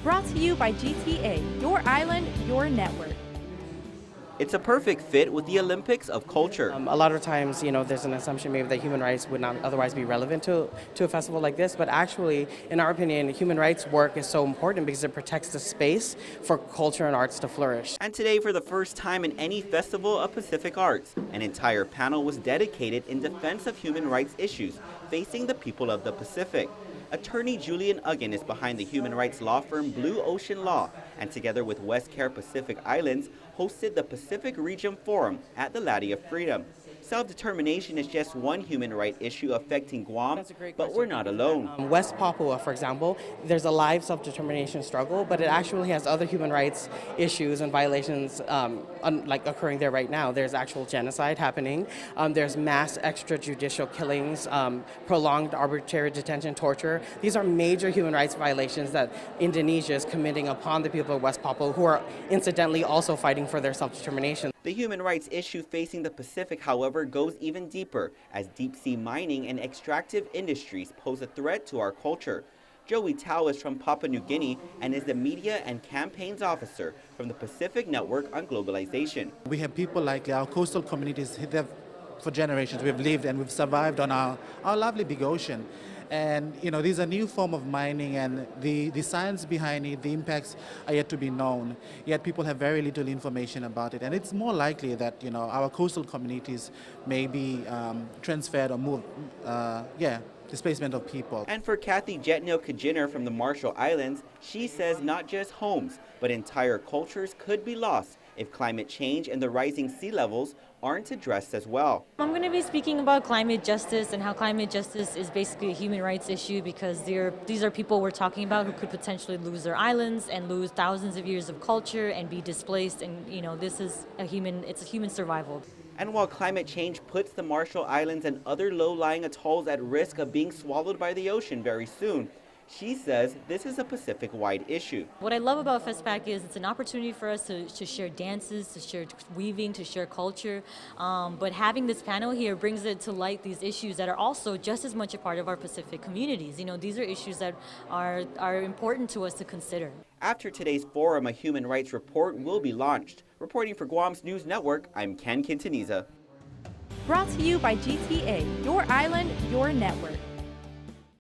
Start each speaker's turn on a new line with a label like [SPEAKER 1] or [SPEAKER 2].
[SPEAKER 1] Brought to you by GTA, your island, your network.
[SPEAKER 2] It's a perfect fit with the Olympics of culture.
[SPEAKER 3] A lot of times, there's an assumption maybe that human rights would not otherwise be relevant to a festival like this, but actually, in our opinion, human rights work is so important because it protects the space for culture and arts to flourish.
[SPEAKER 2] And today, for the first time in any festival of Pacific arts, an entire panel was dedicated in defense of human rights issues facing the people of the Pacific. Attorney Julian Uggan is behind the human rights law firm Blue Ocean Law, and together with WestCare Pacific Islands, hosted the Pacific Region Forum at the Latte of Freedom. Self-determination is just one human right issue affecting Guam, but we're not alone.
[SPEAKER 3] West Papua, for example, there's a live self-determination struggle, but it actually has other human rights issues and violations like occurring there right now. There's actual genocide happening. There's mass extrajudicial killings, prolonged arbitrary detention, torture. These are major human rights violations that Indonesia is committing upon the people of West Papua, who are incidentally also fighting for their self-determination.
[SPEAKER 2] The human rights issue facing the Pacific, however, goes even deeper, as deep-sea mining and extractive industries pose a threat to our culture. Joey Tao is from Papua New Guinea and is the media and campaigns officer from the Pacific Network on Globalization.
[SPEAKER 4] We have people like our coastal communities for generations. We've lived and we've survived on our lovely big ocean. And these are new form of mining, and the science behind it, the impacts are yet to be known. Yet people have very little information about it, and it's more likely that our coastal communities may be transferred or moved. Displacement of people.
[SPEAKER 2] And for Kathy Jetnil Kajiner from the Marshall Islands, she says not just homes, but entire cultures could be lost if climate change and the rising sea levels aren't addressed as well.
[SPEAKER 5] I'm going to be speaking about climate justice and how climate justice is basically a human rights issue, because these are people we're talking about who could potentially lose their islands and lose thousands of years of culture and be displaced, and this is it's a human survival.
[SPEAKER 2] And while climate change puts the Marshall Islands and other low-lying atolls at risk of being swallowed by the ocean very soon, she says this is a Pacific-wide issue.
[SPEAKER 5] What I love about FestPac is it's an opportunity for us to share dances, to share weaving, to share culture. But having this panel here brings it to light these issues that are also just as much a part of our Pacific communities. These are issues that are important to us to consider.
[SPEAKER 2] After today's forum, a human rights report will be launched. Reporting for Guam's News Network, I'm Ken Quintaniza.
[SPEAKER 1] Brought to you by GTA, your island, your network.